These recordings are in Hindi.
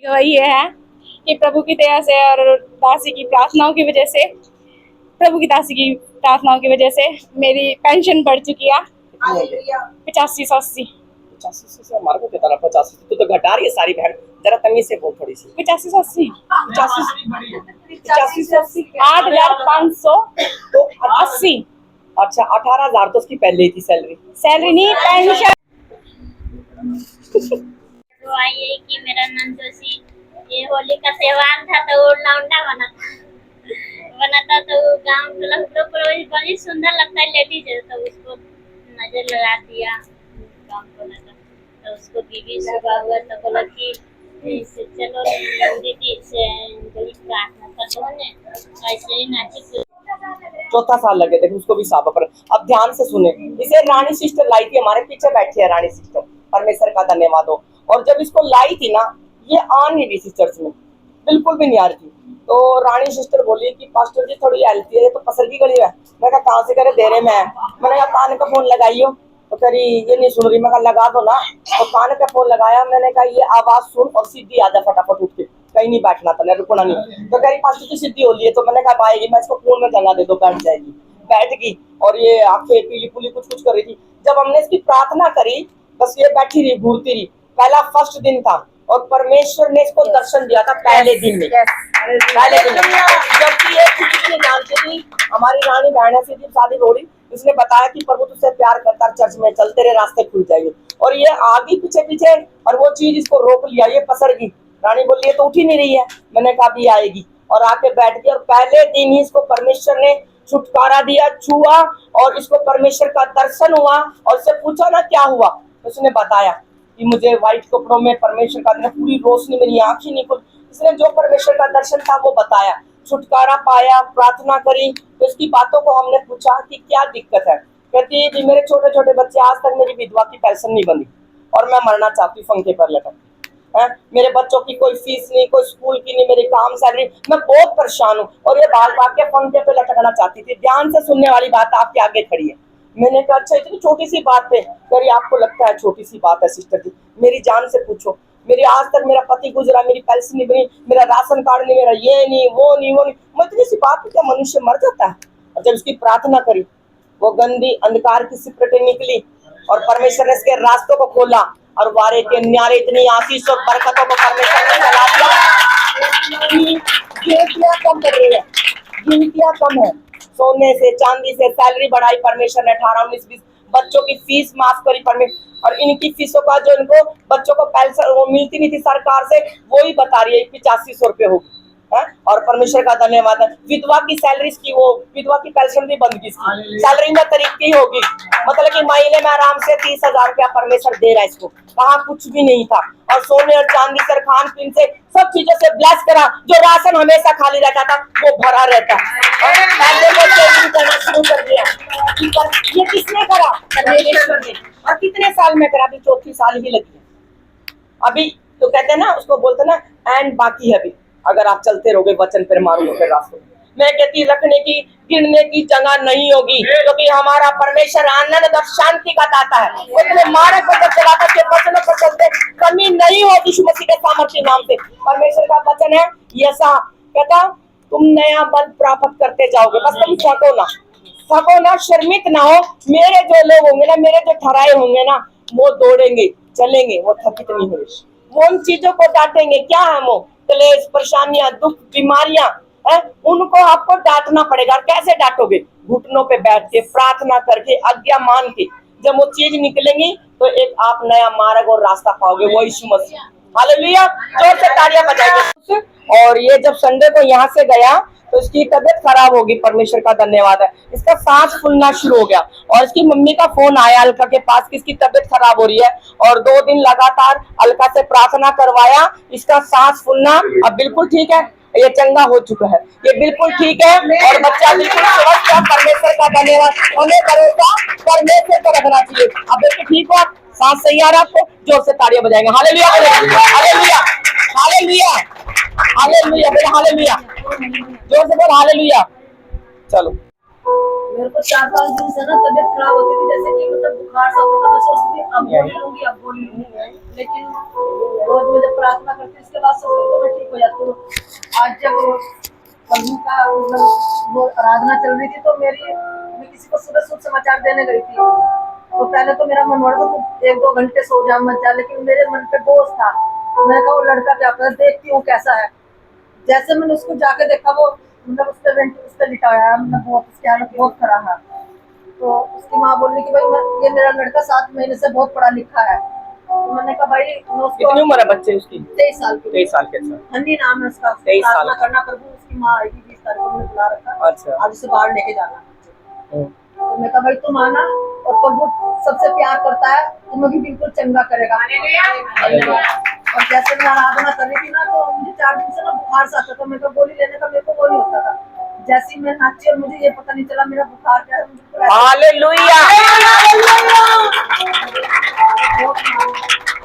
वही है कि प्रभु की दया से और दासी की प्रार्थनाओं की वजह से, प्रभु की दासी की प्रार्थनाओं की वजह से मेरी पेंशन बढ़ चुकी है 85 से 80। 85 से हमारे को कितना 85 से तो घटा रही है सारी बहन, जरा तमीज से बोल थोड़ी सी। 85 से 80 85 से 80 8,580। अच्छा 18,000 तो उसकी पहले ही थी सैलरी। सैलरी नहीं, पेंशन। तो आई कि मेरा नाम जोशी, ये होली का त्योहार था तो लौंडा बना था तो गांव के लोग बड़ी सुंदर लगता है लेडीज है तो उसको नजर लगा दिया गांव को लगा तो उसको बीवी सुबह हुआ तो बोला कि चलो दीदी से प्रार्थना कर दो ने ऐसे ही नाची। चौथा साल लगे थे उसको भी साफ पर। अब ध्यान से सुने, इसे रानी सिस्टर लाई थी, हमारे पीछे बैठी है रानी सिस्टर, परमेश्वर का धन्यवाद हो। और जब इसको लाई थी ना, ये आ नहीं रही थी चर्च में, बिल्कुल भी नहीं आ रही थी। तो रानी सिस्टर बोली कि पास्टर जी थोड़ी हेल्प है, तो पसर की गली है। मैं कहा कहाँ से करे, दे रहे मैं। मैंने कहा कान का फोन लगाइयो, तो कह रही ये नहीं सुन रही। मैं कहा लगा दो ना, तो कान का फोन लगाया। मैंने कहा ये आवाज सुन और सीधी आजा फटाफट उठ के, कहीं नहीं बैठना था, रुकना नहीं। तो कह रही पास्टर की सीधी हो रही है। तो मैंने कहा आएगी, मैं इसको फोन में जला दे दो, बैठ जाएगी। बैठ गई और ये आंखें पीली पुली कुछ कुछ कर रही थी। जब हमने इसकी प्रार्थना करी, बस ये बैठी रही, घूरती रही। पहला फर्स्ट दिन था और परमेश्वर ने इसको दर्शन दिया था पहले दिन में। पहले दिन जबकि ये कुछ नहीं जानती थी, हमारी रानी बहन से शादी हो रही, उसने बताया कि प्रभु तुझसे प्यार करता है, चर्च में चल, तेरे रास्ते खुल जाएंगे। और ये आगे पीछे पीछे, और वो चीज इसको रोक लिया, ये पसर गई। रानी बोली ये तो उठ ही नहीं रही है। मैंने कहा भी आएगी, और आके बैठ गई। और पहले दिन ही इसको परमेश्वर ने छुटकारा दिया, छुआ, और इसको परमेश्वर का दर्शन हुआ। और उससे पूछा ना क्या हुआ, उसने बताया कि मुझे व्हाइट कपड़ों में परमेश्वर का, पूरी रोशनी, मेरी आंख ही नहीं खुल। इसने जो परमेश्वर का दर्शन था वो बताया, छुटकारा पाया, प्रार्थना करी। तो इसकी बातों को हमने पूछा कि क्या दिक्कत है। कहती है मेरे छोटे छोटे बच्चे, आज तक मेरी विधवा की पेंशन नहीं बनी और मैं मरना चाहती हूँ पंखे पर लटक। मेरे बच्चों की कोई फीस नहीं, कोई स्कूल की नहीं, मेरी काम सैलरी, मैं बहुत परेशान हूँ। और ये बाल बात के पंखे पे लटकना चाहती थी। ध्यान से सुनने वाली बात आपके आगे खड़ी है। मैंने कहा अच्छा इतनी छोटी सी बात पे, करी आपको लगता है छोटी सी बात है सिस्टर जी, मेरी जान से पूछो। मेरी आज तक मेरा पति गुजरा, मेरी पेंशन नहीं बनी, मेरा राशन कार्ड नहीं, मेरा ये नहीं वो नहीं वो नहीं। मैं इतनी सी बात पे क्या मनुष्य मर जाता है। और जब उसकी प्रार्थना करी, वो गंदी अंधकार की सिपरेटें निकली और परमेश्वर ने इसके रास्तों को खोला। और वारे के न्यारे इतनी आशीष और बरकतों को परमेश्वर ने चला दिया। गिनतियां कम कर रही है, गिनतियां कम है। सोने से चांदी से सैलरी बढ़ाई परमेश्वर ने, 18 19 20 बच्चों की फीस माफ करी परमेश्वर। और इनकी फीसों का जो इनको बच्चों को पेंशन वो मिलती नहीं थी सरकार से, वो ही बता रही है 8500 रुपये होगी। और परमेश्वर का धन्यवाद है। विधवा की सैलरी की, वो विधवा की पेंशन भी बंद की, सैलरी में तरीके होगी। मतलब कि महीने में आराम से 30,000 रुपया परमेश्वर दे रहा है इसको, कहाँ कुछ भी नहीं था। और सोने और चांदी से, खान पीन से, सब चीजों से ब्लेस करा। जो राशन हमेशा खाली रहता था वो भरा रहता शुरू कर दिया। ये किसने करा? परमेश्वर ने। और कितने साल में करा? अभी चौथी साल ही लगी है अभी। तो कहते हैं ना, उसको बोलते ना एंड बाकी है अभी, अगर आप चलते रहोगे वचन पर मारोगे फिर रास्तों। मैं कहती रखने की गिरने की जगह नहीं होगी, क्योंकि हमारा परमेश्वर आनंद और शांति का दाता है। उसने मार्ग को चलाता के वचनों पर चलते कमी नहीं होगी यीशु मसीह के सामर्थ्य नाम से। परमेश्वर का वचन है ऐसा कहता, तुम नया बल प्राप्त करते जाओगे, बस तुम थको ना, शर्मित ना हो। मेरे जो लोग होंगे ना, मेरे जो ठहराए होंगे ना, वो दौड़ेंगे, चलेंगे, वो थकित नहीं होंगे। वो उन चीजों को डांटेंगे। क्या है वो? क्लेश, परेशानियां, दुख, बीमारियां, उनको आपको डांटना पड़ेगा। कैसे डांटोगे? घुटनों पे बैठ के, प्रार्थना करके, आज्ञा मान के। जब वो चीज निकलेंगी तो एक आप नया मार्ग और रास्ता पाओगे, वो यीशु मसीह। हालेलुया, जोर से तालियां बजाएंगे। और ये जब संडे को यहाँ से गया तो इसकी तबीयत खराब होगी, परमेश्वर का धन्यवाद है। इसका सांस फूलना शुरू हो गया और इसकी मम्मी का फोन आया अलका के पास कि इसकी तबीयत खराब हो रही है। और 2 दिन लगातार अलका से प्रार्थना करवाया, इसका सांस फूलना अब बिल्कुल ठीक है। ये चंगा हो चुका है, ये बिल्कुल ठीक है और बच्चा बिल्कुल स्वस्थ है। परमेश्वर का धन्यवाद। हमें भरोसा परमेश्वर पर रखना चाहिए। अब देखिए ठीक हो, सांस सही आ रहा है आपको? जोर से तालियां बजाएंगे। Hallelujah, hallelujah, hallelujah, hallelujah, hallelujah, जोर से बोल हालेलुया। चलो, मेरे को 4-5 दिन से ना तबीयत खराब होती थी, जैसे कि मतलब बुखार सा होता था। मैं सोचती थी अब गोली लूंगी, लेकिन रोज मुझे प्रार्थना करती, इसके बाद हो जा तू। आज जब प्रभु का मतलब वो आराधना चल रही थी तो मैं किसी को सुबह शुभ समाचार देने गई थी। तो पहले तो मेरा मन हो रहा था तू 1-2 घंटे सो जा मत जा, लेकिन मेरे मन पे बोझ था। मैंने कहा वो लड़का क्या पता, देखती हूँ कैसा है। जैसे मैंने उसको जाके देखा वो मतलब उस पे लिटाया, मतलब बहुत उसकी हालत बहुत खराब है। तो उसकी माँ बोली कि भाई ये मेरा लड़का 7 महीने से बहुत पढ़ा लिखा है। तो मैंने कहा भाई मैं उसको कितनी उम्र है बच्चे उसकी? 23 साल की। 23 साल के। अच्छा, हनी नाम है उसका। 23 साल प्रार्थना करना प्रभु, उसकी माँ आएगी 20 तारीख को, मैंने बुला रखा। अच्छा। आज उसे बाहर लेके जाना। हम्म। तो मैं कहा भाई तुम आना, और प्रभु सबसे प्यार करता है, तुम्हें भी बिल्कुल चंगा करेगा। और जैसे मैं आराधना कर रही थी ना, तो मुझे 4 दिन से ना बुखार सा आता था। मेरे को गोली लेने का मेरे को वो नहीं होता था। जैसे ही मैं नाची और मुझे ये पता नहीं चला मेरा बुखार क्या है, मुझे हालेलुया,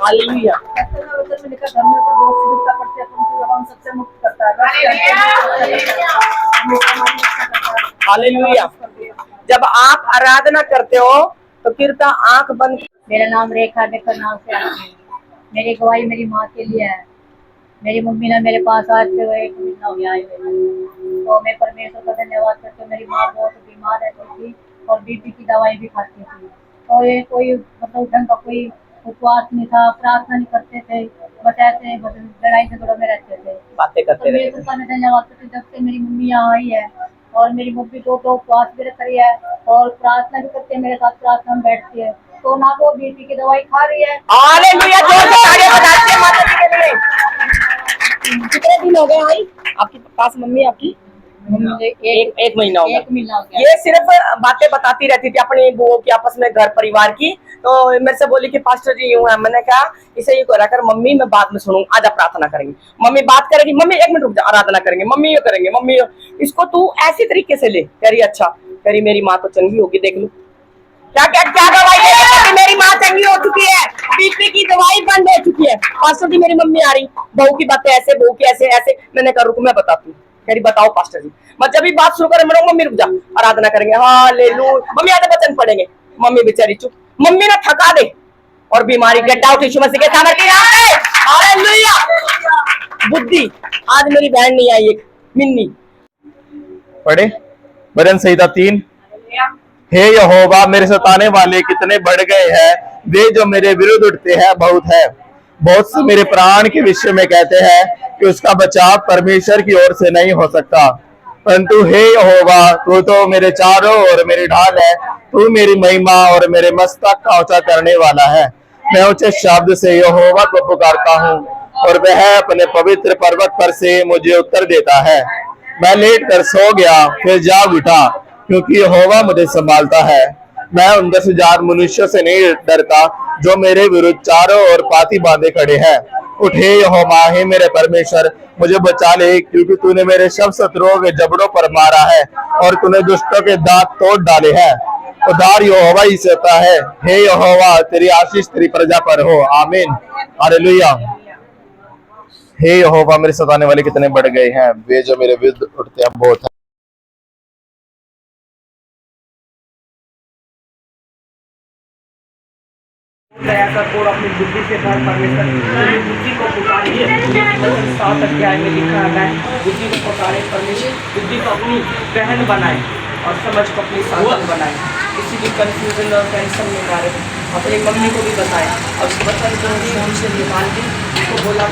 हालेलुया। में लिखा घर में बहुत सी विपदा पड़ती है, परंतु यहोवा उन सबसे मुक्त करता है। हालेलुया। जब आप आराधना करते हो तो कृपया आंख बंद। मेरा नाम रेखा देकर नाम से आती है। मेरी गवाही मेरी माँ के लिए है। मेरी मम्मी ने मेरे पास आज से 1 महीना हो गया आए हुए। तो मैं परमेश्वर का धन्यवाद करती हूँ। मेरी माँ बहुत बीमार रहती थी और बीपी की दवाई भी खाती थी। तो ये कोई मतलब ढंग का कोई उपवास नहीं था, प्रार्थना नहीं करते थे, बस ऐसे बस लड़ाई झगड़ों में रहते थे। बातें करते रहते परमेश्वर का मैं धन्यवाद करती हूँ, जब से मेरी मम्मी यहाँ आई है और मेरी मम्मी 2 उपवास भी करी है और प्रार्थना भी करती है, मेरे साथ प्रार्थना में बैठती है। तो ना वो बीपी की दवाई खा रही है। हालेलुया। जोर से तालियां बजाते हैं माता जी के लिए। कितने दिन हो गए आई आपके पास मम्मी आपकी? मुझे एक महीना हो गया। 1 महीना हो गया। ये सिर्फ बातें बताती रहती थी अपनी बुओं की आपस में, घर परिवार की। तो मेरे से बोली कि पास्टर जी यूं है। मैंने कहा इसे ये करा कर मम्मी, मैं बात में सुनूंगा, आजा प्रार्थना करेंगे। मम्मी बात करेगी, मम्मी 1 मिनट रुक जा, आराधना करेंगे, मम्मी ये करेंगे, मम्मी इसको तू ऐसी तरीके से ले। कह रही अच्छा, कह रही मेरी माँ तो चंगी होगी, देख लो क्या क्या क्या दवाई दे रही है। मेरी माँ चंगी हो चुकी है, बीपी की दवाई बंद हो चुकी है। पास्टर जी मेरी मम्मी आ रही, बहू की बातें ऐसे, बहू की ऐसे ऐसे। मैंने कहा रुक मैं बताती हूँ। कह रही बताओ पास्टर जी। मैं जब भी बात शुरू करें मम्मी रुक जा, आराधना करेंगे, हालेलुया। मम्मी आधे वचन पढ़ेंगे, मम्मी बेचारी चुप। मम्मी ने थका दे और बीमारी गेट आउट यीशु मसीह के सामर्थ्य नाम से। हालेलुया। बुद्धि आज मेरी बहन नहीं आई, एक मिन्नी पढ़े भजन संहिता 3। हे यहोवा मेरे सताने वाले कितने बढ़ गए हैं, वे जो मेरे विरुद्ध उठते हैं बहुत है। बहुत से मेरे प्राण के विषय में कहते हैं कि उसका बचाव परमेश्वर की ओर से नहीं हो सकता। परंतु हे यहोवा तू तो मेरे चारों ओर मेरी ढाल है, तू मेरी महिमा और मेरे मस्तक का ऊंचा करने वाला है। मैं ऊंचे शब्द से यहोवा को पुकारता हूँ और वह अपने पवित्र पर्वत पर से मुझे उत्तर देता है। मैं लेट कर सो गया फिर जाग उठा, क्योंकि यहोवा मुझे संभालता है। मैं उन 10,000 मनुष्यों से नहीं डरता जो मेरे विरुद्ध चारों ओर पाती बांधे खड़े हैं। उठे यहोवा, हे मेरे परमेश्वर मुझे बचा ले, क्योंकि तूने मेरे सब शत्रुओं के जबड़ों पर मारा है और तूने दुष्टों के दांत तोड़ डाले हैं। उद्धार यहोवा ही से होता है। हे यहोवा तेरी आशीष तेरी प्रजा पर हो, आमीन, हालेलुया। हे यहोवा मेरे सताने वाले कितने बढ़ गए हैं, वे जो मेरे विरुद्ध उठते हैं बहुत है। दया कर और अपनी बुद्धि से भर परमेश्वर, अपनी बुद्धि को पुकारिए। 7 अध्याय में लिखा है बुद्धि को पुकारे परमेश्वर, बुद्धि को अपनी बहन बनाए और समझ को अपनी साधन बनाए। किसी भी कंफ्यूजन और टेंशन में ना रहे, अपनी मम्मी को भी बताए। अब वचन को फोन से निकाल के उसको बोला